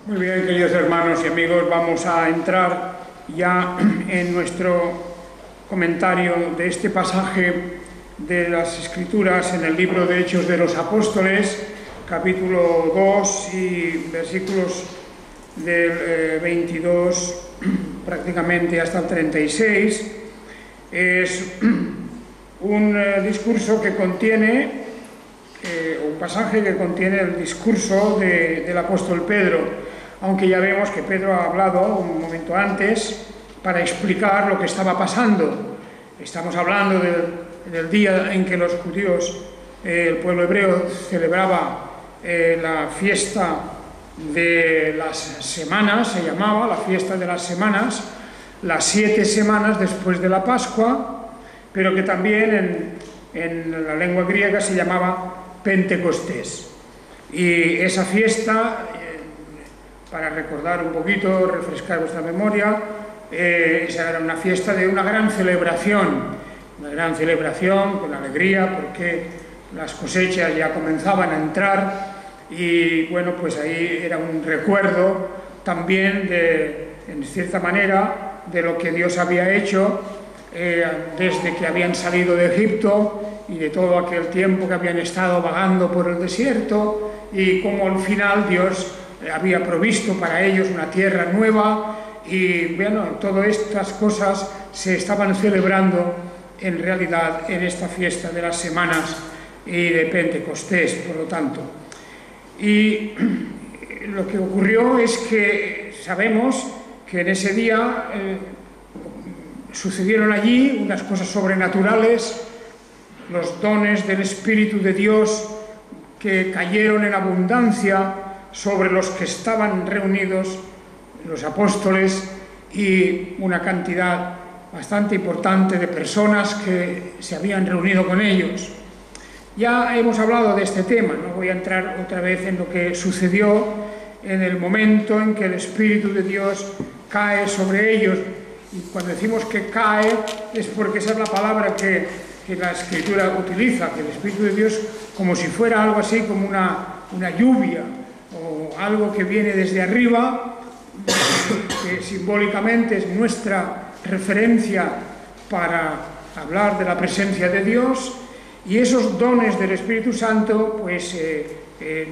Muy bien, queridos hermanos y amigos, vamos a entrar ya en nuestro comentario de este pasaje de las Escrituras en el libro de Hechos de los Apóstoles, capítulo 2 y versículos del 22 prácticamente hasta el 36. Es un discurso que contiene, un pasaje que contiene el discurso del apóstol Pedro, aunque ya vemos que Pedro ha hablado un momento antes para explicar lo que estaba pasando. Estamos hablando del día en que los judíos, el pueblo hebreo, celebraba la fiesta de las semanas, se llamaba la fiesta de las semanas, las 7 semanas después de la Pascua, pero que también en la lengua griega se llamaba Pentecostés. Y esa fiesta, para recordar un poquito, refrescar vuestra memoria, esa era una fiesta de una gran celebración con alegría, porque las cosechas ya comenzaban a entrar y bueno, pues ahí era un recuerdo también en cierta manera, de lo que Dios había hecho desde que habían salido de Egipto y de todo aquel tiempo que habían estado vagando por el desierto, y cómo al final Dios había provisto para ellos una tierra nueva. Y bueno, todas estas cosas se estaban celebrando en realidad en esta fiesta de las semanas y de Pentecostés, por lo tanto. Y lo que ocurrió es que sabemos que en ese día sucedieron allí unas cosas sobrenaturales, los dones del Espíritu de Dios que cayeron en abundancia sobre los que estaban reunidos, los apóstoles, y una cantidad bastante importante de personas que se habían reunido con ellos. Ya hemos hablado de este tema, no voy a entrar otra vez en lo que sucedió en el momento en que el Espíritu de Dios cae sobre ellos. Y cuando decimos que cae es porque esa es la palabra que la Escritura utiliza, que el Espíritu de Dios, como si fuera algo así como una lluvia o algo que viene desde arriba, que simbólicamente es nuestra referencia para hablar de la presencia de Dios, y esos dones del Espíritu Santo pues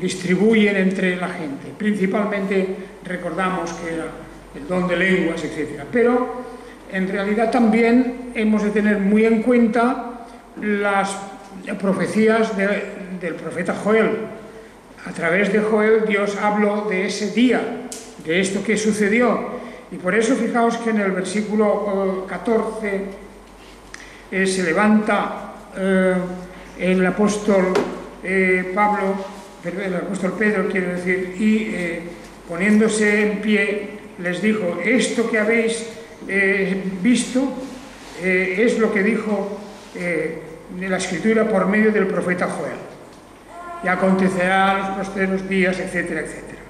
distribuyen entre la gente. Principalmente recordamos que era el don de lenguas, etc. Pero en realidad también hemos de tener muy en cuenta las profecías del profeta Joel. A través de Joel Dios habló de ese día, de esto que sucedió. Y por eso fijaos que en el versículo 14 se levanta el apóstol el apóstol Pedro, quiero decir, y poniéndose en pie les dijo: esto que habéis visto es lo que dijo de la Escritura por medio del profeta Joel. Y acontecerá en los postreros días, etcétera, etcétera.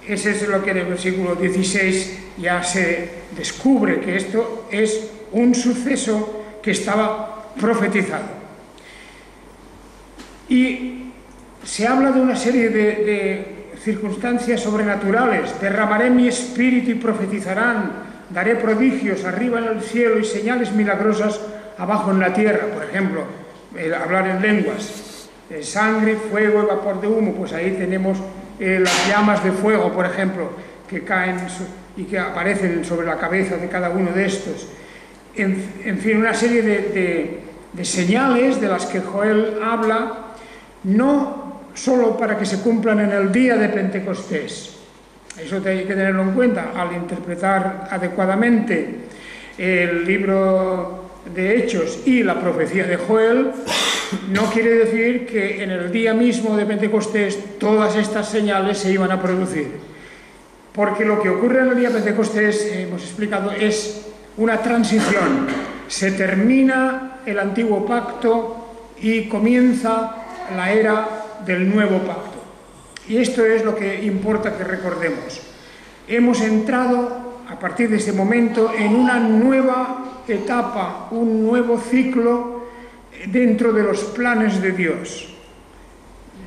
Ese es lo que en el versículo 16 ya se descubre, que esto es un suceso que estaba profetizado. Y se habla de una serie de circunstancias sobrenaturales. Derramaré mi espíritu y profetizarán, daré prodigios arriba en el cielo y señales milagrosas abajo en la tierra. Por ejemplo, hablar en lenguas. Sangre, fuego y vapor de humo, pues ahí tenemos las llamas de fuego, por ejemplo, que caen y que aparecen sobre la cabeza de cada uno de estos. En fin, una serie de señales de las que Joel habla, no solo para que se cumplan en el día de Pentecostés. Eso hay que tenerlo en cuenta al interpretar adecuadamente el libro de Hechos y la profecía de Joel. No quiere decir que en el día mismo de Pentecostés todas estas señales se iban a producir, porque lo que ocurre en el día de Pentecostés, hemos explicado, es una transición. Se termina el antiguo pacto y comienza la era del nuevo pacto. Y esto es lo que importa que recordemos. Hemos entrado a partir de este momento en una nueva etapa, un nuevo ciclo dentro de los planes de Dios.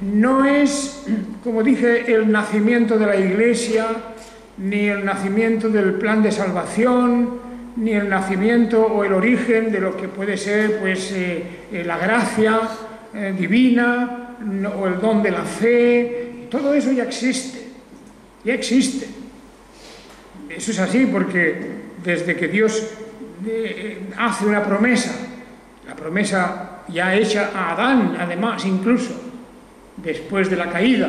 no es, como dije, el nacimiento de la Iglesia, ni el nacimiento del plan de salvación, ni el nacimiento o el origen de lo que puede ser pues, la gracia divina o el don de la fe. Todo eso ya existe, ya existe. Eso es así porque desde que Dios hace una promesa, la promesa ya hecha a Adán, además, incluso, después de la caída,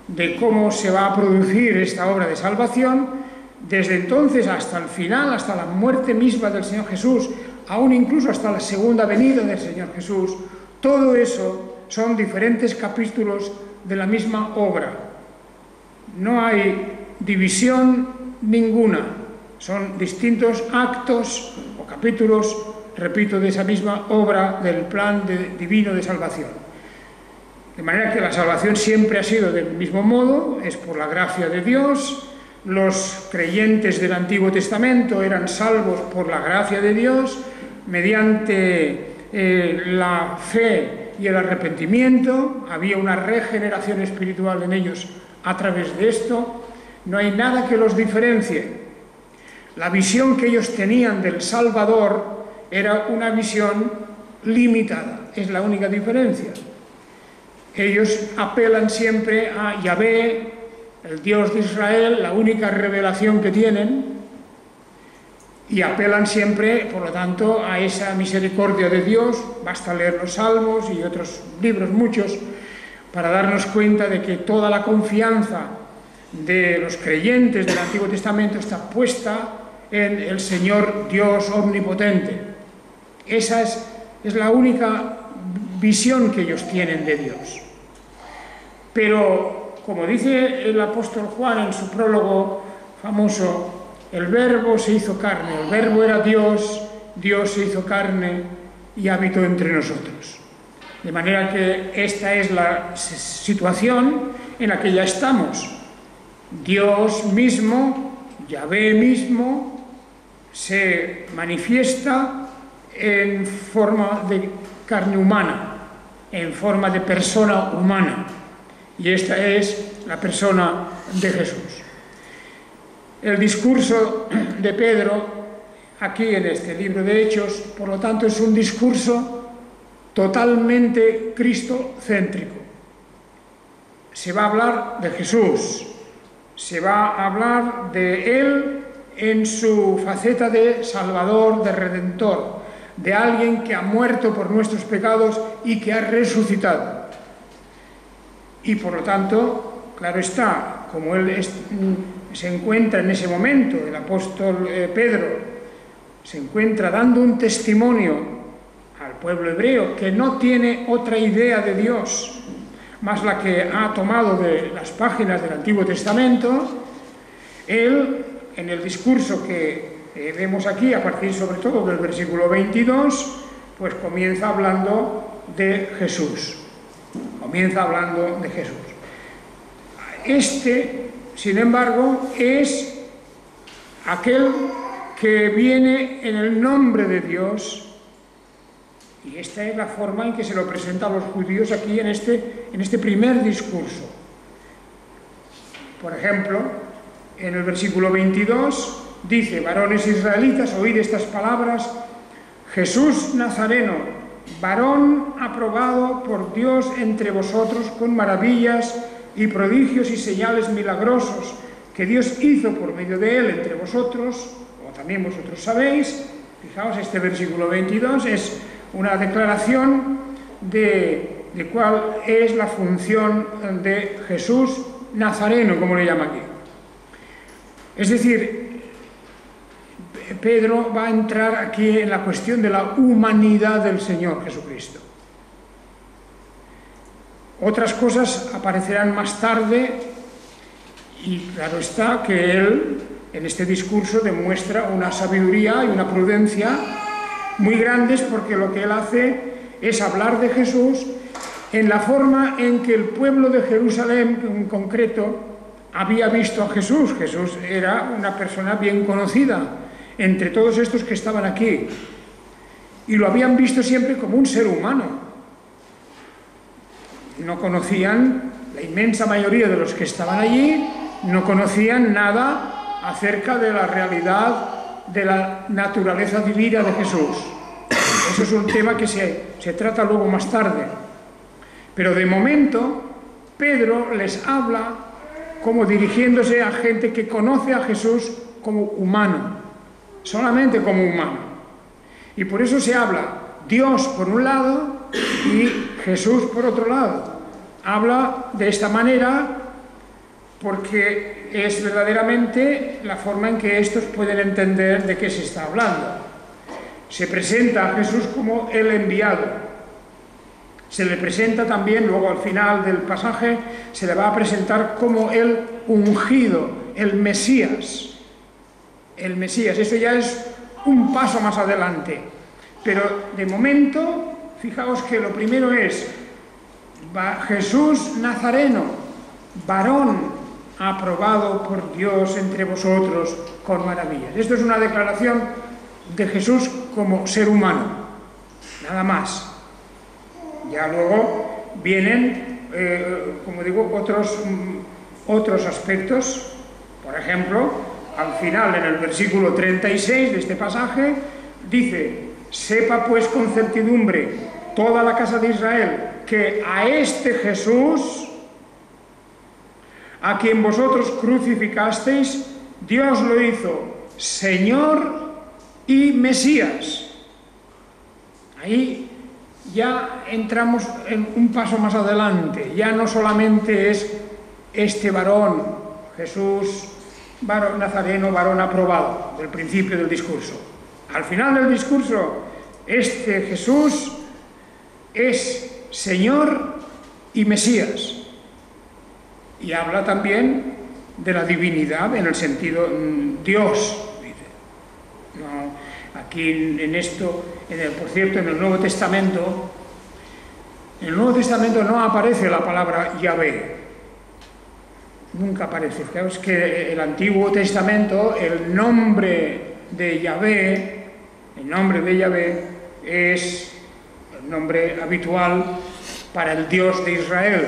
de cómo se va a producir esta obra de salvación, desde entonces hasta el final, hasta la muerte misma del Señor Jesús, aún incluso hasta la segunda venida del Señor Jesús, todo eso son diferentes capítulos de la misma obra. No hay división ninguna, son distintos actos o capítulos, repito, de esa misma obra del plan divino de salvación. De manera que la salvación siempre ha sido del mismo modo, es por la gracia de Dios. Los creyentes del Antiguo Testamento eran salvos por la gracia de Dios mediante la fe y el arrepentimiento. Había una regeneración espiritual en ellos a través de esto. No hay nada que los diferencie. La visión que ellos tenían del Salvador era una visión limitada, es la única diferencia. Ellos apelan siempre a Yahvé, el Dios de Israel, la única revelación que tienen, y apelan siempre, por lo tanto, a esa misericordia de Dios. Basta leer los Salmos y otros libros, muchos, para darnos cuenta de que toda la confianza de los creyentes del Antiguo Testamento está puesta en el Señor Dios omnipotente. Esa es la única visión que ellos tienen de Dios. Pero, como dice el apóstol Juan en su prólogo famoso, el Verbo se hizo carne, el Verbo era Dios, Dios se hizo carne y habitó entre nosotros. De manera que esta es la situación en la que ya estamos. Dios mismo, Yahvé mismo, se manifiesta en forma de carne humana, en forma de persona humana. Y esta es la persona de Jesús. El discurso de Pedro, aquí en este libro de Hechos, por lo tanto, es un discurso totalmente cristocéntrico. Se va a hablar de Jesús, se va a hablar de Él en su faceta de Salvador, de Redentor, de alguien que ha muerto por nuestros pecados y que ha resucitado. Y por lo tanto, claro está, como él se encuentra en ese momento, el apóstol Pedro se encuentra dando un testimonio al pueblo hebreo que no tiene otra idea de Dios más la que ha tomado de las páginas del Antiguo Testamento. Él, en el discurso que vemos aquí, a partir sobre todo del versículo 22, pues comienza hablando de Jesús. Comienza hablando de Jesús. Este, sin embargo, es aquel que viene en el nombre de Dios, y esta es la forma en que se lo presenta a los judíos aquí en este primer discurso. Por ejemplo, en el versículo 22 dice: varones israelitas, oíd estas palabras, Jesús Nazareno, varón aprobado por Dios entre vosotros con maravillas y prodigios y señales milagrosos que Dios hizo por medio de él entre vosotros, como también vosotros sabéis. Fijaos, este versículo 22 es una declaración de cuál es la función de Jesús Nazareno, como le llama aquí. Es decir, Pedro va a entrar aquí en la cuestión de la humanidad del Señor Jesucristo. Otras cosas aparecerán más tarde y claro está que él en este discurso demuestra una sabiduría y una prudencia muy grandes, porque lo que él hace es hablar de Jesús en la forma en que el pueblo de Jerusalén en concreto había visto a Jesús. Jesús era una persona bien conocida entre todos estos que estaban aquí y lo habían visto siempre como un ser humano. no conocían, la inmensa mayoría de los que estaban allí, no conocían nada acerca de la realidad de la naturaleza divina de Jesús. Eso es un tema que se trata luego más tarde. Pero de momento, Pedro les habla como dirigiéndose a gente que conoce a Jesús como humano, solamente como humano. Y por eso se habla Dios por un lado y Jesús por otro lado. Habla de esta manera porque es verdaderamente la forma en que estos pueden entender de qué se está hablando. Se presenta a Jesús como el enviado. Se le presenta también, luego al final del pasaje, se le va a presentar como el ungido, el Mesías. El Mesías, eso ya es un paso más adelante. Pero de momento, fijaos que lo primero es Jesús Nazareno, varón aprobado por Dios entre vosotros con maravillas. Esto es una declaración de Jesús como ser humano, nada más. Ya luego vienen, como digo, otros aspectos. Por ejemplo, al final, en el versículo 36 de este pasaje, dice: sepa pues con certidumbre toda la casa de Israel que a este Jesús, a quien vosotros crucificasteis, Dios lo hizo Señor y Mesías. Ahí ya entramos en un paso más adelante. Ya no solamente es este varón, Jesús, varón nazareno, varón aprobado, del principio del discurso. Al final del discurso, este Jesús es Señor y Mesías. Y habla también de la divinidad en el sentido Dios, dice. No, aquí en esto, por cierto, en el Nuevo Testamento no aparece la palabra Yahvé. Nunca aparece. Fijaos que el Antiguo Testamento, el nombre de Yahvé es el nombre habitual para el Dios de Israel.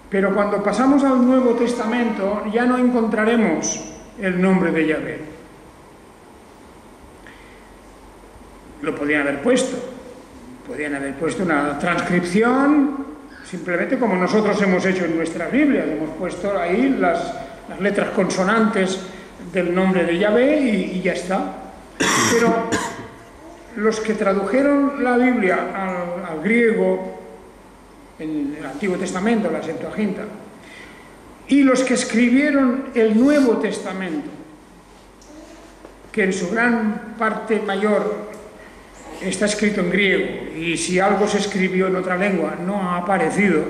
Pero cuando pasamos al Nuevo Testamento ya no encontraremos el nombre de Yahvé. Lo podrían haber puesto una transcripción, simplemente como nosotros hemos hecho en nuestra Biblia. Hemos puesto ahí las letras consonantes del nombre de Yahvé y ya está. Pero los que tradujeron la Biblia al griego, en el Antiguo Testamento, la Septuaginta, y los que escribieron el Nuevo Testamento, que en su gran parte mayor está escrito en griego, y si algo se escribió en otra lengua no ha aparecido,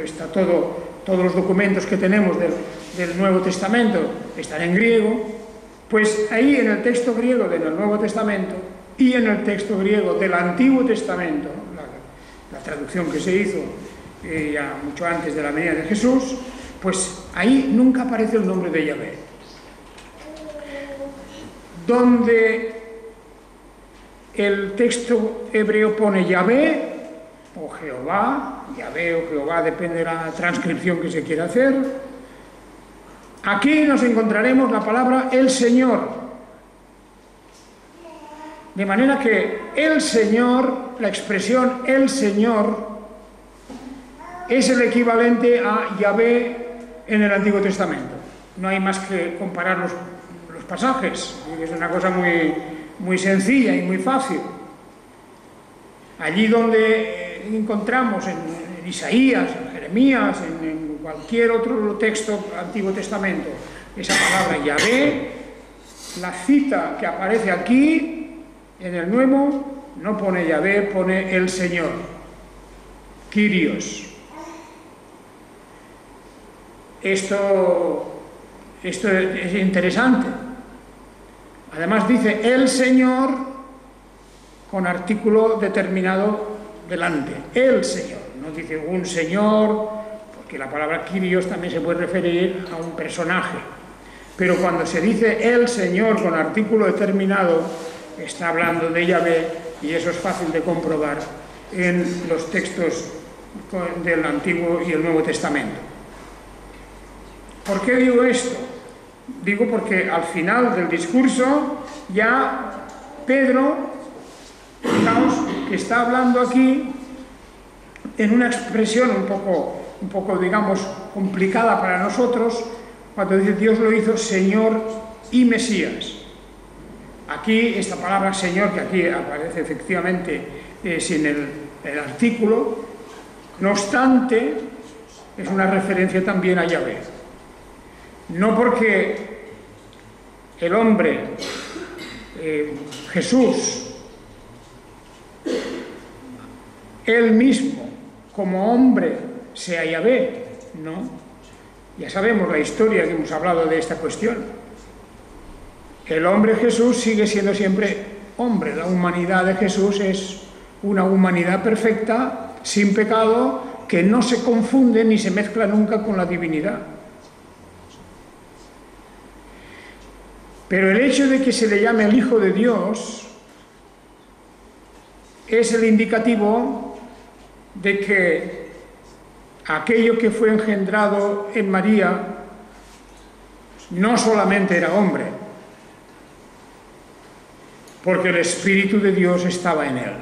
está todos los documentos que tenemos del Nuevo Testamento están en griego. Pues ahí en el texto griego del Nuevo Testamento y en el texto griego del Antiguo Testamento, la traducción que se hizo ya mucho antes de la venida de Jesús, pues ahí nunca aparece el nombre de Yahvé. Donde el texto hebreo pone Yahvé o Jehová, Yahvé o Jehová, depende de la transcripción que se quiera hacer, aquí nos encontraremos la palabra el Señor. De manera que el Señor, la expresión el Señor, es el equivalente a Yahvé en el Antiguo Testamento. No hay más que comparar los pasajes, es una cosa muy sencilla y muy fácil. Allí donde encontramos en Isaías, en Jeremías, en cualquier otro texto del Antiguo Testamento, esa palabra Yahvé, la cita que aparece aquí en el Nuevo no pone Yahvé, pone el Señor, Kyrios. Esto es interesante. Además dice el Señor con artículo determinado delante, el Señor. No dice un Señor, porque la palabra Kyrios también se puede referir a un personaje. Pero cuando se dice el Señor con artículo determinado, está hablando de Yahvé, y eso es fácil de comprobar en los textos del Antiguo y el Nuevo Testamento. ¿Por qué digo esto? Digo porque al final del discurso ya Pedro, fijaos, que está hablando aquí en una expresión un poco, digamos, complicada para nosotros, cuando dice Dios lo hizo Señor y Mesías. Aquí esta palabra Señor, que aquí aparece efectivamente sin el artículo, no obstante, es una referencia también a Yahvé. No porque el hombre, Jesús, él mismo, como hombre, sea Yahvé, no. Ya sabemos la historia que hemos hablado de esta cuestión. El hombre Jesús sigue siendo siempre hombre. La humanidad de Jesús es una humanidad perfecta, sin pecado, que no se confunde ni se mezcla nunca con la divinidad. Pero el hecho de que se le llame el Hijo de Dios es el indicativo de que aquello que fue engendrado en María no solamente era hombre, porque el Espíritu de Dios estaba en él.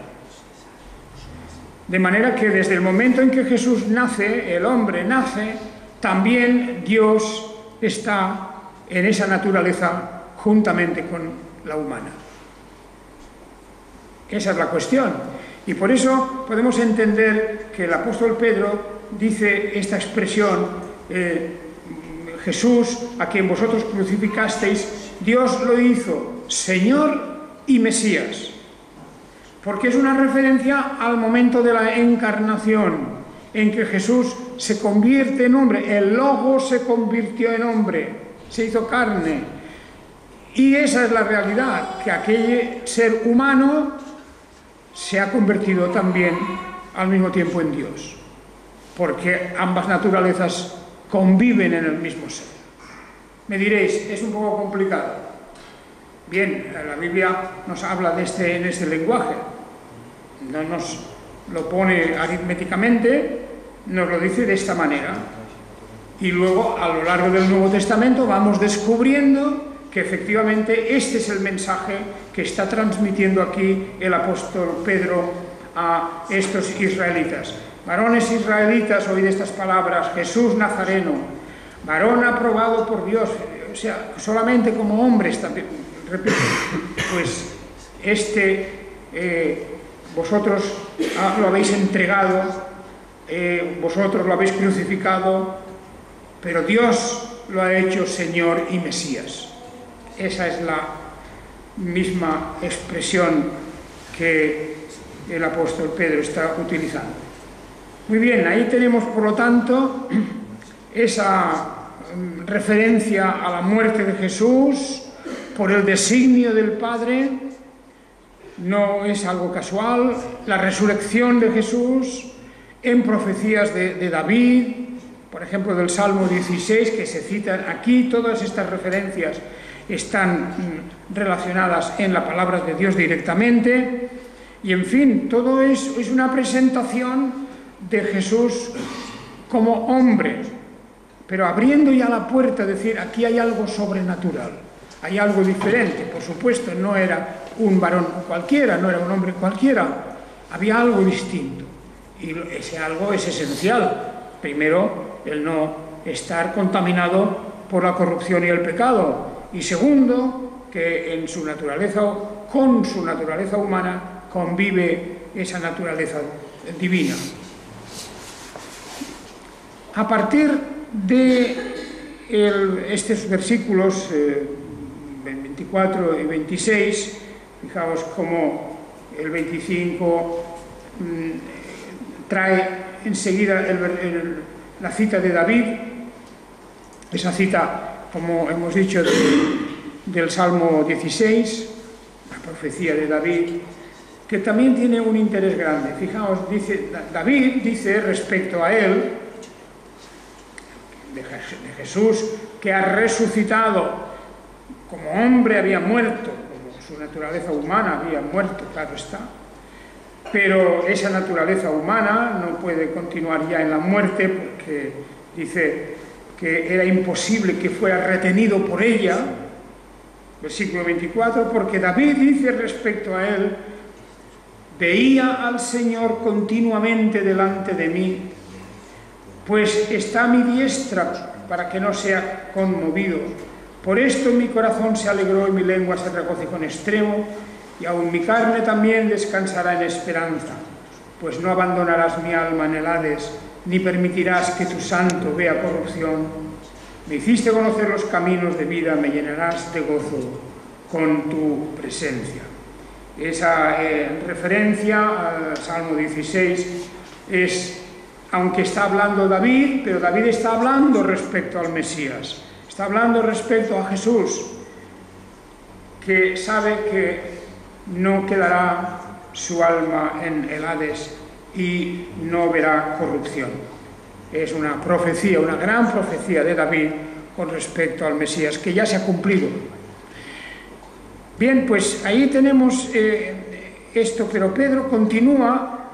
De manera que desde el momento en que Jesús nace, el hombre nace, también Dios está en esa naturaleza juntamente con la humana. Esa es la cuestión. Y por eso podemos entender que el apóstol Pedro dice esta expresión, Jesús, a quien vosotros crucificasteis, Dios lo hizo Señor y Mesías. Porque es una referencia al momento de la encarnación, en que Jesús se convierte en hombre, el Logos se convirtió en hombre, se hizo carne. Y esa es la realidad, que aquel ser humano se ha convertido también al mismo tiempo en Dios, porque ambas naturalezas conviven en el mismo ser. Me diréis, es un poco complicado. Bien, la Biblia nos habla en este lenguaje, no nos lo pone aritméticamente, nos lo dice de esta manera. Y luego, a lo largo del Nuevo Testamento, vamos descubriendo que efectivamente este es el mensaje que está transmitiendo aquí el apóstol Pedro a estos israelitas. Varones israelitas, oíd estas palabras, Jesús Nazareno, varón aprobado por Dios, o sea, solamente como hombre está, repito, pues vosotros lo habéis entregado, vosotros lo habéis crucificado, pero Dios lo ha hecho Señor y Mesías. Esa es la misma expresión que el apóstol Pedro está utilizando. Muy bien, ahí tenemos, por lo tanto, esa referencia a la muerte de Jesús por el designio del Padre. No es algo casual. La resurrección de Jesús en profecías de David, por ejemplo, del Salmo 16, que se citan aquí, todas estas referencias están relacionadas en la palabra de Dios directamente, y en fin, todo es una presentación de Jesús como hombre, pero abriendo ya la puerta, decir, aquí hay algo sobrenatural, hay algo diferente. Por supuesto, no era un varón cualquiera, no era un hombre cualquiera, había algo distinto, y ese algo es esencial. Primero, el no estar contaminado por la corrupción y el pecado, y segundo, que en su naturaleza, con su naturaleza humana, convive esa naturaleza divina. A partir de estos versículos 24 y 26, fijaos cómo el 25 trae enseguida la cita de David, esa cita, como hemos dicho, del Salmo 16, la profecía de David, que también tiene un interés grande. Fijaos, David dice respecto a él, de Jesús, que ha resucitado, como hombre había muerto, como su naturaleza humana había muerto, claro está, pero esa naturaleza humana no puede continuar ya en la muerte, porque dice que era imposible que fuera retenido por ella. Versículo 24, porque David dice respecto a él: veía al Señor continuamente delante de mí, pues está a mi diestra para que no sea conmovido. Por esto mi corazón se alegró y mi lengua se regocijó en extremo, y aun mi carne también descansará en esperanza, pues no abandonarás mi alma en el Hades, ni permitirás que tu santo vea corrupción. Me hiciste conocer los caminos de vida, me llenarás de gozo con tu presencia. Esa referencia al Salmo 16 es, aunque está hablando David, pero David está hablando respecto al Mesías, está hablando respecto a Jesús, que sabe que no quedará su alma en el Hades y no verá corrupción. Es una profecía, una gran profecía de David con respecto al Mesías, que ya se ha cumplido. Bien, pues ahí tenemos esto, pero Pedro continúa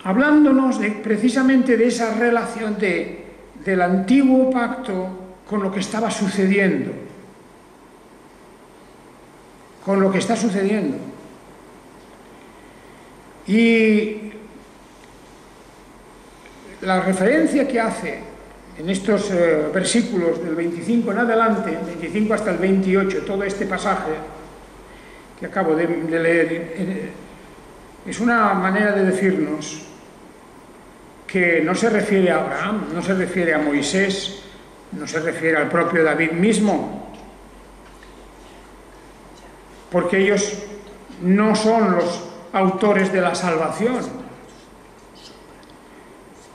hablándonos precisamente de esa relación del antiguo pacto con lo que estaba sucediendo, con lo que está sucediendo. Y la referencia que hace en estos versículos del 25 en adelante, 25 hasta el 28, todo este pasaje que acabo de leer, es una manera de decirnos que no se refiere a Abraham, no se refiere a Moisés, no se refiere al propio David mismo, porque ellos no son los autores de la salvación.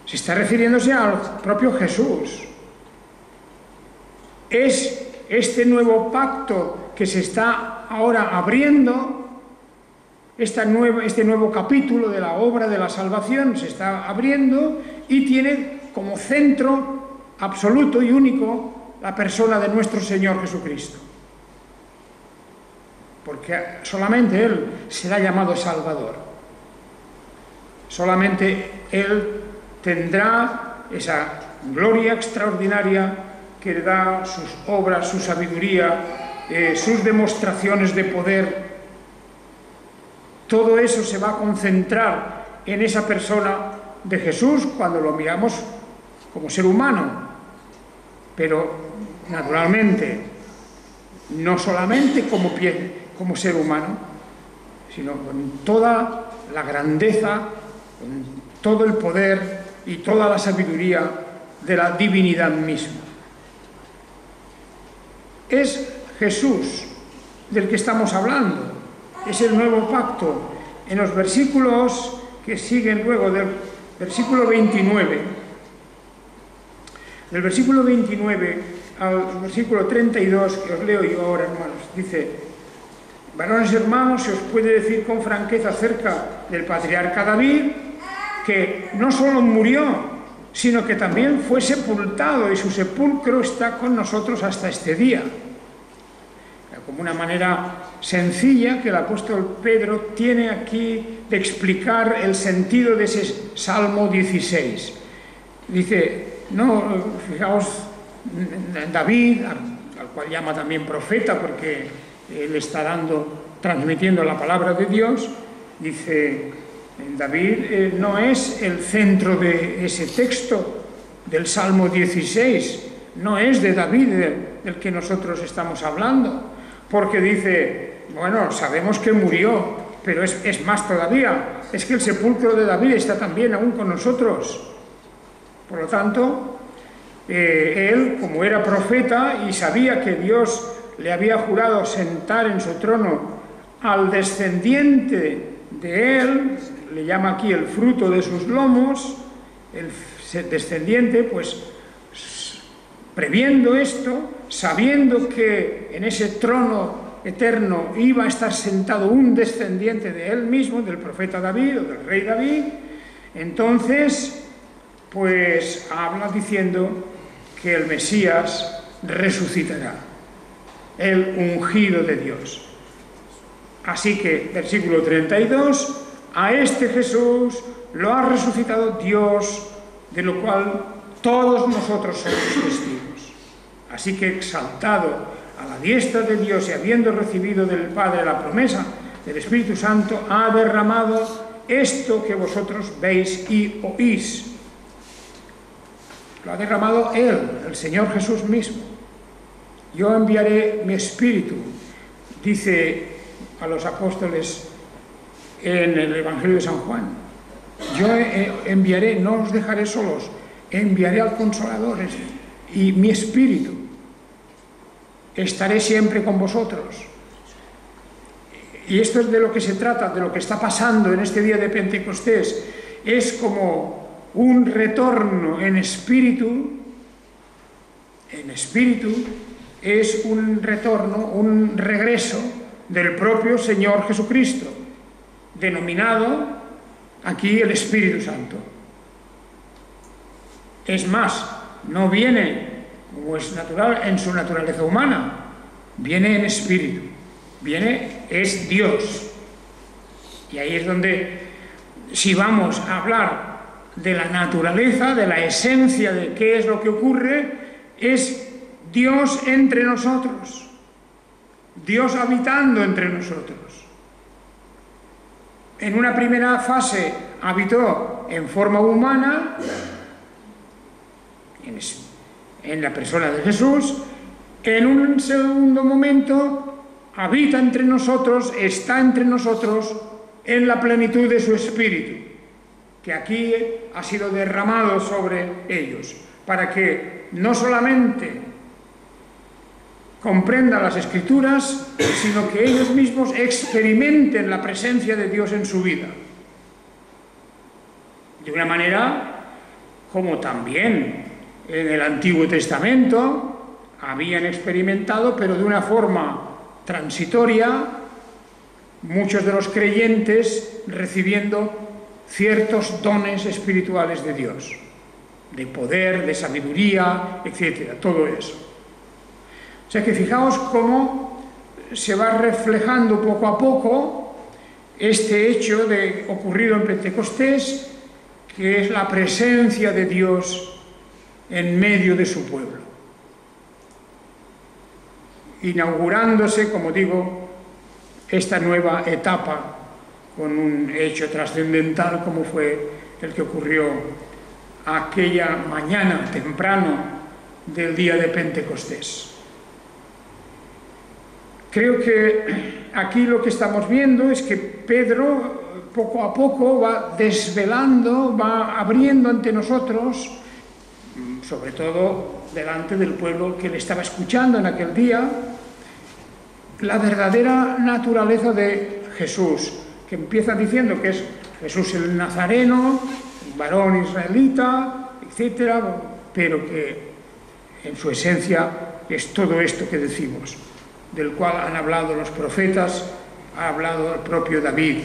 Se está refiriéndose al propio Jesús. Es este nuevo pacto que se está ahora abriendo, este nuevo capítulo de la obra de la salvación se está abriendo y tiene como centro absoluto y único la persona de nuestro Señor Jesucristo. Porque solamente Él será llamado Salvador. Solamente Él tendrá esa gloria extraordinaria que le da sus obras, su sabiduría, sus demostraciones de poder. Todo eso se va a concentrar en esa persona de Jesús cuando lo miramos como ser humano, pero naturalmente no solamente como ser humano, sino con toda la grandeza, con todo el poder y toda la sabiduría de la divinidad misma. Es Jesús del que estamos hablando, es el nuevo pacto. En los versículos que siguen luego del versículo 29, del versículo 29 al versículo 32, que os leo yo ahora, hermanos, dice: varones hermanos, se os puede decir con franqueza acerca del patriarca David, que no solo murió, sino que también fue sepultado, y su sepulcro está con nosotros hasta este día. Como una manera sencilla que el apóstol Pedro tiene aquí de explicar el sentido de ese Salmo 16. Dice, no, fijaos, David, al cual llama también profeta, porque él está transmitiendo la palabra de Dios, dice: David no es el centro de ese texto del Salmo 16, no es de David del que nosotros estamos hablando, porque dice, bueno, sabemos que murió, pero es más todavía, es que el sepulcro de David está también aún con nosotros. Por lo tanto, él, como era profeta y sabía que Dios le había jurado sentar en su trono al descendiente de él, le llama aquí el fruto de sus lomos, el descendiente, pues previendo esto, sabiendo que en ese trono eterno iba a estar sentado un descendiente de él mismo, del profeta David o del rey David, entonces pues habla diciendo que el Mesías resucitará, el ungido de Dios. Así que, versículo 32, a este Jesús lo ha resucitado Dios, de lo cual todos nosotros somos testigos. Así que, exaltado a la diestra de Dios y habiendo recibido del Padre la promesa del Espíritu Santo, ha derramado esto que vosotros veis y oís. Lo ha derramado Él, el Señor Jesús mismo. Yo enviaré mi Espíritu, dice a los apóstoles en el Evangelio de San Juan. Yo enviaré, no os dejaré solos, enviaré al Consolador y mi Espíritu. Estaré siempre con vosotros. Y esto es de lo que se trata, de lo que está pasando en este día de Pentecostés. Es como un retorno en espíritu. En espíritu es un retorno, un regreso del propio Señor Jesucristo, denominado aquí el Espíritu Santo. Es más, no viene, como es natural, en su naturaleza humana, viene en espíritu, es Dios. Y ahí es donde, si vamos a hablar de la naturaleza, de la esencia de qué es lo que ocurre, es Dios entre nosotros, Dios habitando entre nosotros. En una primera fase habitó en forma humana, en la persona de Jesús. En un segundo momento habita entre nosotros, está entre nosotros en la plenitud de su Espíritu, que aquí ha sido derramado sobre ellos, para que no solamente comprendan las Escrituras, sino que ellos mismos experimenten la presencia de Dios en su vida. De una manera como también en el Antiguo Testamento habían experimentado, pero de una forma transitoria, muchos de los creyentes recibiendo ciertos dones espirituales de Dios, de poder, de sabiduría, etcétera, todo eso. O sea que fijaos cómo se va reflejando poco a poco este hecho ocurrido en Pentecostés, que es la presencia de Dios en medio de su pueblo, inaugurándose, como digo, esta nueva etapa con un hecho trascendental como fue el que ocurrió aquella mañana temprano del día de Pentecostés. Creo que aquí lo que estamos viendo es que Pedro poco a poco va desvelando, va abriendo ante nosotros, sobre todo delante del pueblo que le estaba escuchando en aquel día, la verdadera naturaleza de Jesús, que empieza diciendo que es Jesús el Nazareno, varón israelita, etc., pero que en su esencia es todo esto que decimos, del cual han hablado los profetas, ha hablado el propio David.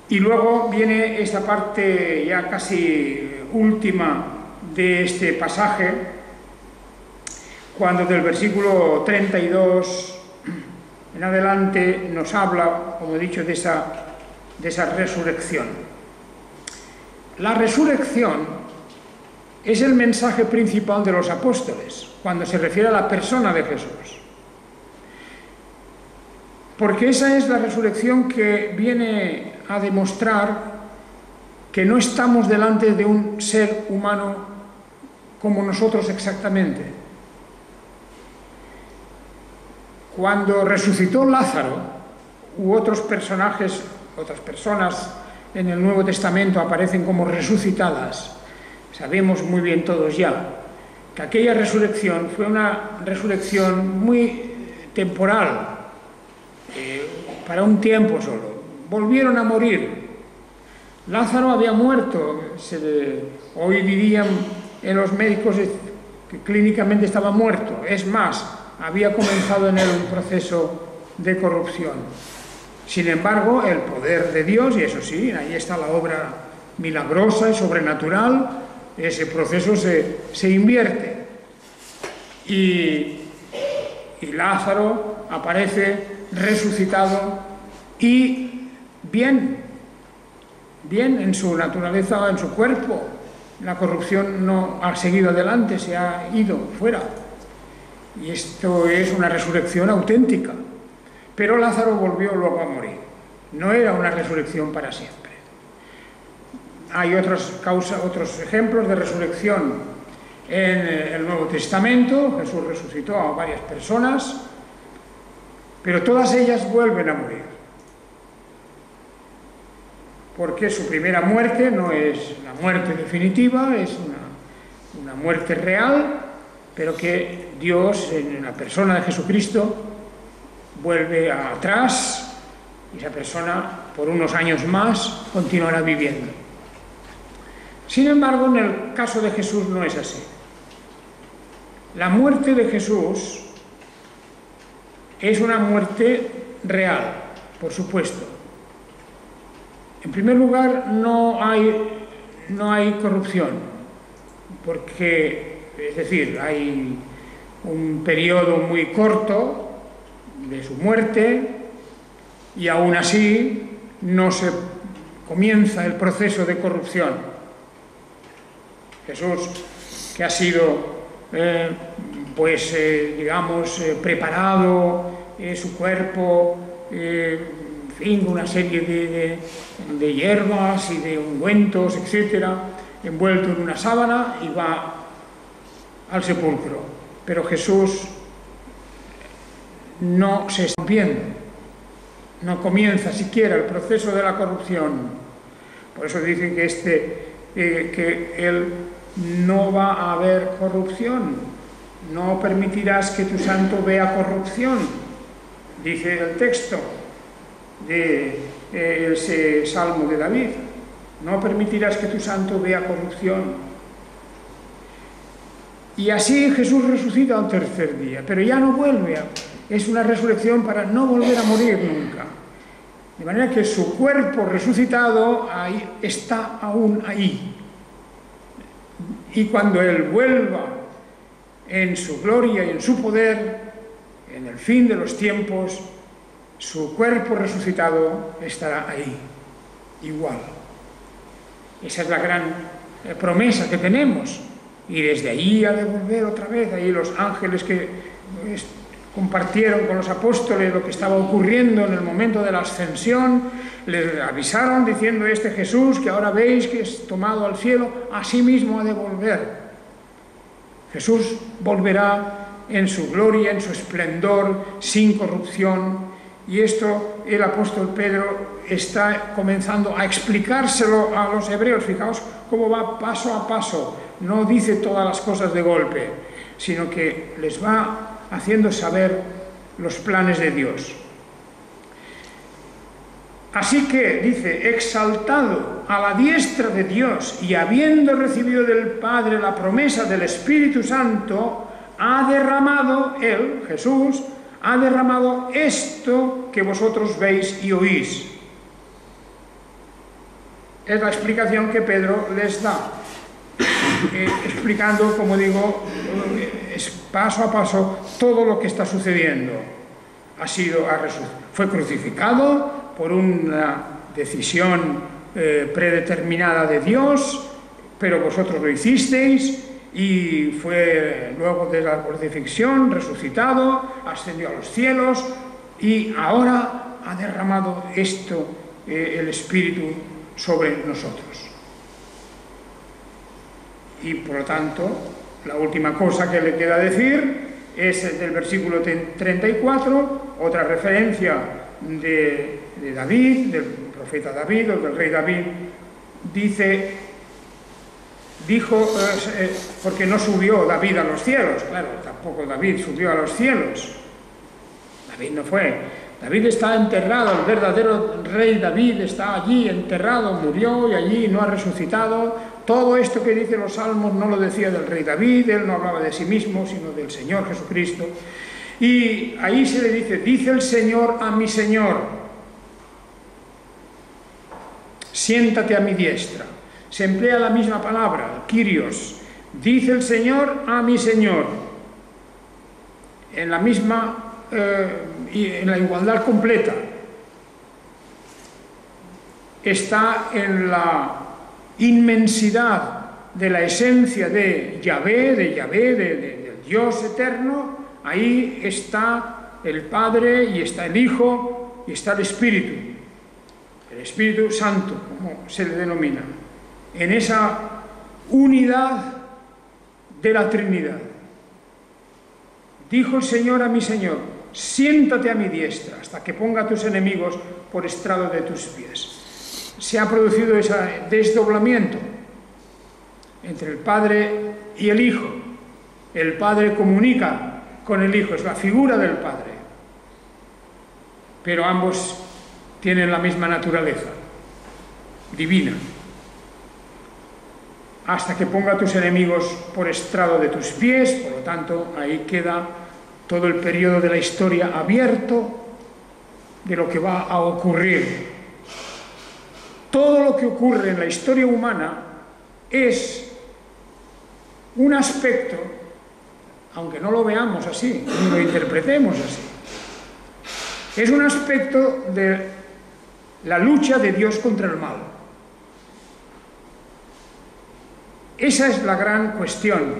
Y luego viene esta parte ya casi última de este pasaje, cuando del versículo 32 en adelante nos habla, como he dicho, de esa resurrección. La resurrección es el mensaje principal de los apóstoles, cuando se refiere a la persona de Jesús. Porque esa es la resurrección que viene a demostrar que no estamos delante de un ser humano como nosotros exactamente. Cuando resucitó Lázaro, u otros personajes, otras personas en el Nuevo Testamento aparecen como resucitadas, sabemos muy bien todos ya que aquella resurrección fue una resurrección muy temporal, para un tiempo solo. Volvieron a morir. Lázaro había muerto, hoy dirían en los médicos que clínicamente estaba muerto. Es más, había comenzado en él un proceso de corrupción. Sin embargo, el poder de Dios, y eso sí, ahí está la obra milagrosa y sobrenatural, ese proceso se invierte. Y Lázaro aparece resucitado y bien en su naturaleza, en su cuerpo. La corrupción no ha seguido adelante, se ha ido fuera. Y esto es una resurrección auténtica. Pero Lázaro volvió luego a morir. No era una resurrección para siempre. Hay otros ejemplos de resurrección en el Nuevo Testamento. Jesús resucitó a varias personas, pero todas ellas vuelven a morir. Porque su primera muerte no es la muerte definitiva, es una muerte real, pero que Dios, en la persona de Jesucristo, vuelve atrás y esa persona, por unos años más, continuará viviendo. Sin embargo, en el caso de Jesús no es así. La muerte de Jesús es una muerte real, por supuesto. En primer lugar, no hay corrupción, porque, es decir, hay un periodo muy corto de su muerte y aún así no se comienza el proceso de corrupción. Jesús, que ha sido, preparado, su cuerpo, en fin, una serie de hierbas y de ungüentos, etcétera, envuelto en una sábana y va al sepulcro. Pero Jesús no se está viendo, no comienza siquiera el proceso de la corrupción. Por eso dicen que Él no va a haber corrupción, no permitirás que tu santo vea corrupción, dice el texto de ese Salmo de David. No permitirás que tu santo vea corrupción. Y así Jesús resucita al tercer día, pero ya no vuelve es una resurrección para no volver a morir nunca. De manera que su cuerpo resucitado está aún ahí. Y cuando Él vuelva en su gloria y en su poder, en el fin de los tiempos, su cuerpo resucitado estará ahí, igual. Esa es la gran promesa que tenemos. Y desde allí ha de volver otra vez. Ahí los ángeles que compartieron con los apóstoles lo que estaba ocurriendo en el momento de la ascensión, les avisaron diciendo: este Jesús que ahora veis que es tomado al cielo, así mismo ha de volver. Jesús volverá en su gloria, en su esplendor, sin corrupción. Y esto el apóstol Pedro está comenzando a explicárselo a los hebreos. Fijaos cómo va paso a paso. No dice todas las cosas de golpe, sino que les va haciendo saber los planes de Dios. Así que, dice, exaltado a la diestra de Dios y habiendo recibido del Padre la promesa del Espíritu Santo, ha derramado, Él, Jesús, ha derramado esto que vosotros veis y oís. Es la explicación que Pedro les da, explicando, como digo, paso a paso todo lo que está sucediendo. Fue crucificado por una decisión predeterminada de Dios, pero vosotros lo hicisteis. Y fue luego de la crucifixión resucitado, ascendió a los cielos y ahora ha derramado esto, el Espíritu, sobre nosotros. Y por lo tanto, la última cosa que le queda decir es del versículo 34, otra referencia de David, del profeta David o del rey David. Dijo, porque no subió David a los cielos, claro, tampoco David subió a los cielos. David no fue. David está enterrado, el verdadero rey David está allí enterrado, murió y allí no ha resucitado. Todo esto que dicen los salmos no lo decía del rey David, él no hablaba de sí mismo, sino del Señor Jesucristo. Y ahí se le dice el Señor a mi Señor, siéntate a mi diestra. Se emplea la misma palabra, Kyrios. Dice el Señor a mi Señor. En la misma en la igualdad completa. Está en la inmensidad de la esencia de Yahvé, del Dios eterno. Ahí está el Padre y está el Hijo y está el Espíritu Santo, como se le denomina, en esa unidad de la Trinidad. Dijo el Señor a mi Señor: siéntate a mi diestra hasta que ponga a tus enemigos por estrado de tus pies. Se ha producido ese desdoblamiento entre el Padre y el Hijo. El Padre comunica con el Hijo, es la figura del Padre, pero ambos tienen la misma naturaleza divina. Hasta que ponga a tus enemigos por estrado de tus pies. Por lo tanto, ahí queda todo el periodo de la historia abierto de lo que va a ocurrir. Todo lo que ocurre en la historia humana es un aspecto, aunque no lo veamos así, ni lo interpretemos así, es un aspecto de la lucha de Dios contra el mal. Esa es la gran cuestión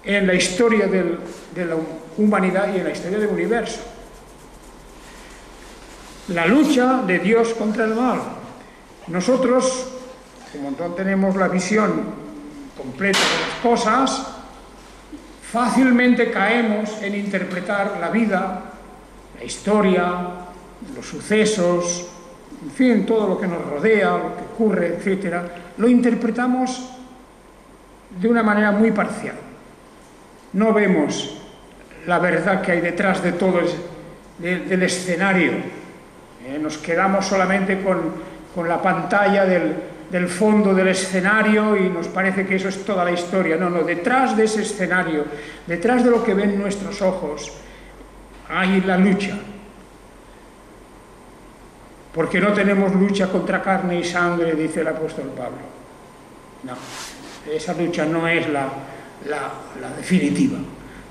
en la historia de la humanidad y en la historia del universo. La lucha de Dios contra el mal. Nosotros, como no tenemos la visión completa de las cosas, fácilmente caemos en interpretar la vida, la historia, los sucesos, en fin, todo lo que nos rodea, lo que ocurre, etc., lo interpretamos de una manera muy parcial. No vemos la verdad que hay detrás de todo del escenario. Nos quedamos solamente con la pantalla del fondo del escenario y nos parece que eso es toda la historia. No, detrás de ese escenario, detrás de lo que ven nuestros ojos, hay la lucha. Porque no tenemos lucha contra carne y sangre, dice el apóstol Pablo. No, esa lucha no es la definitiva.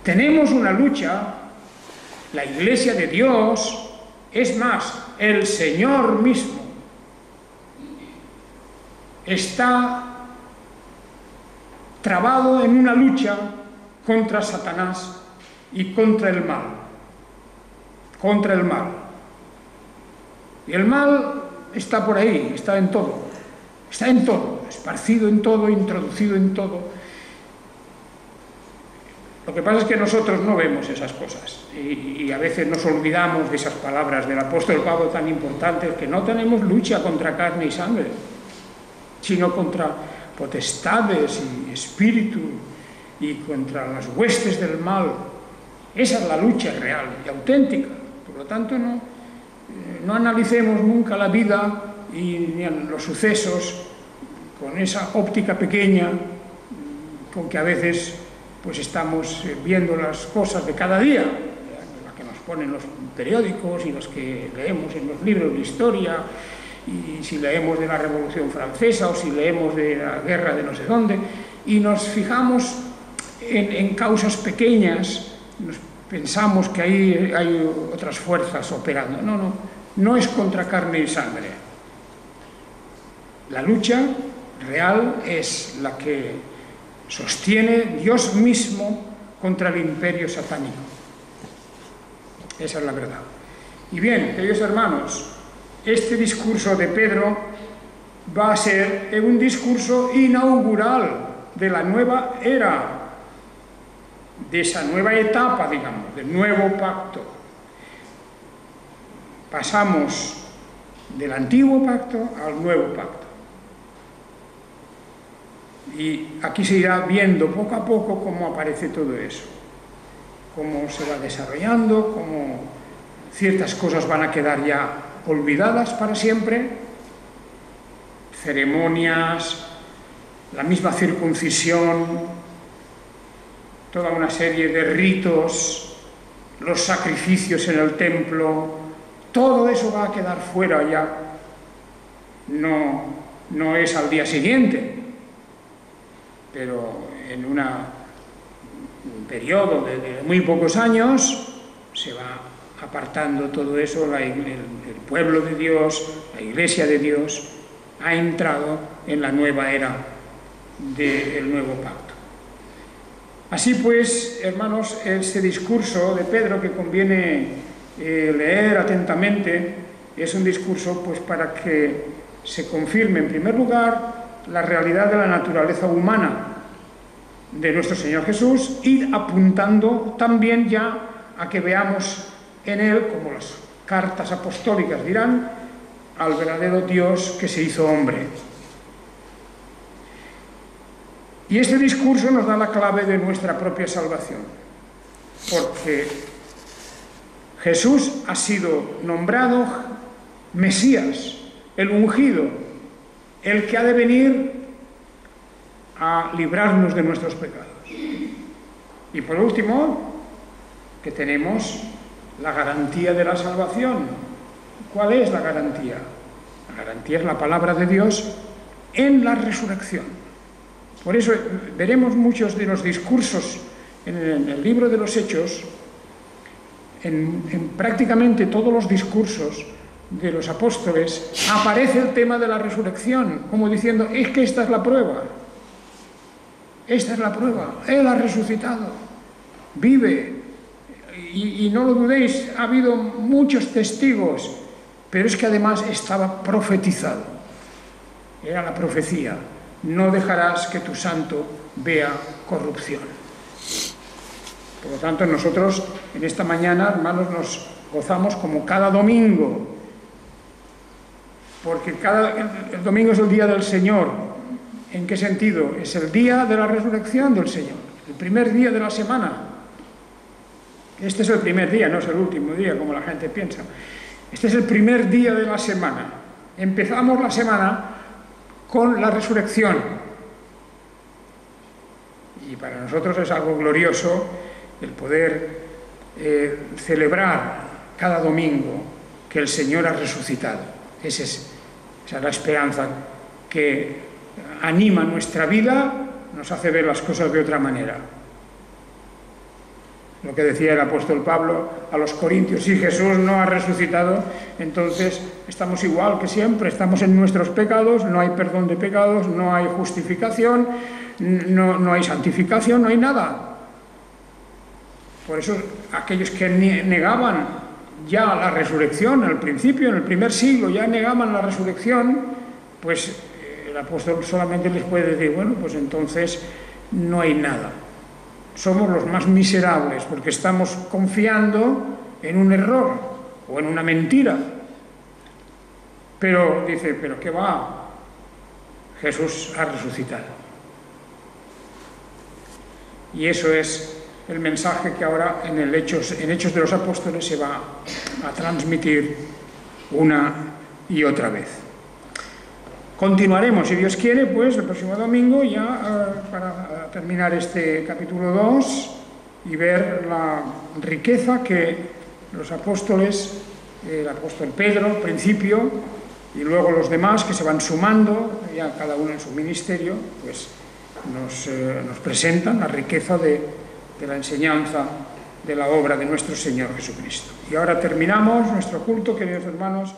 Tenemos una lucha, la Iglesia de Dios, es más, el Señor mismo está trabado en una lucha contra Satanás y contra el mal. Contra el mal. Y el mal está por ahí, está en todo, esparcido en todo, introducido en todo. Lo que pasa es que nosotros no vemos esas cosas y a veces nos olvidamos de esas palabras del apóstol Pablo tan importantes, que no tenemos lucha contra carne y sangre, sino contra potestades y espíritu y contra las huestes del mal. Esa es la lucha real y auténtica. Por lo tanto, no analicemos nunca la vida y los sucesos con esa óptica pequeña con que a veces pues estamos viendo las cosas de cada día, las que nos ponen los periódicos y las que leemos en los libros de historia, y si leemos de la Revolución Francesa o si leemos de la guerra de no sé dónde, y nos fijamos en causas pequeñas, pensamos que ahí hay otras fuerzas operando. No es contra carne y sangre. La lucha real es la que sostiene Dios mismo contra el imperio satánico. Esa es la verdad. Y bien, queridos hermanos, este discurso de Pedro va a ser un discurso inaugural de la nueva era, de esa nueva etapa, digamos, del nuevo pacto. Pasamos del antiguo pacto al nuevo pacto. Y aquí se irá viendo poco a poco cómo aparece todo eso, cómo se va desarrollando, cómo ciertas cosas van a quedar ya olvidadas para siempre, ceremonias, la misma circuncisión, toda una serie de ritos, los sacrificios en el templo, todo eso va a quedar fuera ya. No es al día siguiente, pero en un periodo de muy pocos años se va apartando todo eso, el pueblo de Dios, la Iglesia de Dios, ha entrado en la nueva era del nuevo pacto. Así pues, hermanos, este discurso de Pedro, que conviene leer atentamente, es un discurso pues para que se confirme, en primer lugar, la realidad de la naturaleza humana de nuestro Señor Jesús, y apuntando también ya a que veamos en él, como las cartas apostólicas dirán, al verdadero Dios que se hizo hombre. Y este discurso nos da la clave de nuestra propia salvación, porque Jesús ha sido nombrado Mesías, el ungido, el que ha de venir a librarnos de nuestros pecados. Y por último, que tenemos la garantía de la salvación. ¿Cuál es la garantía? La garantía es la palabra de Dios en la resurrección. Por eso veremos muchos de los discursos en el libro de los Hechos, en prácticamente todos los discursos de los apóstoles, aparece el tema de la resurrección, como diciendo, es que esta es la prueba. Esta es la prueba. Él ha resucitado. Vive. Y no lo dudéis, ha habido muchos testigos, pero es que además estaba profetizado. Era la profecía. No dejarás que tu santo vea corrupción. Por lo tanto, nosotros en esta mañana, hermanos, nos gozamos como cada domingo, porque el domingo es el día del Señor. ¿En qué sentido? Es el día de la resurrección del Señor, el primer día de la semana. Este es el primer día, no es el último día, como la gente piensa. Este es el primer día de la semana. Empezamos la semana con la resurrección. Y para nosotros es algo glorioso el poder celebrar cada domingo que el Señor ha resucitado. Esa es la esperanza que anima nuestra vida, nos hace ver las cosas de otra manera. Lo que decía el apóstol Pablo a los corintios, si Jesús no ha resucitado, entonces estamos igual que siempre, estamos en nuestros pecados, no hay perdón de pecados, no hay justificación, no hay santificación, no hay nada. Por eso aquellos que negaban ya la resurrección, al principio, en el primer siglo, ya negaban la resurrección, pues el apóstol solamente les puede decir, bueno, pues entonces no hay nada. Somos los más miserables porque estamos confiando en un error o en una mentira. Pero dice, ¿pero qué va? Jesús ha resucitado. Y eso es el mensaje que ahora en Hechos de los Apóstoles se va a transmitir una y otra vez. Continuaremos, si Dios quiere, pues el próximo domingo ya para terminar este capítulo 2 y ver la riqueza que los apóstoles, el apóstol Pedro al principio y luego los demás que se van sumando, ya cada uno en su ministerio, pues nos presentan la riqueza de la enseñanza de la obra de nuestro Señor Jesucristo. Y ahora terminamos nuestro culto, queridos hermanos.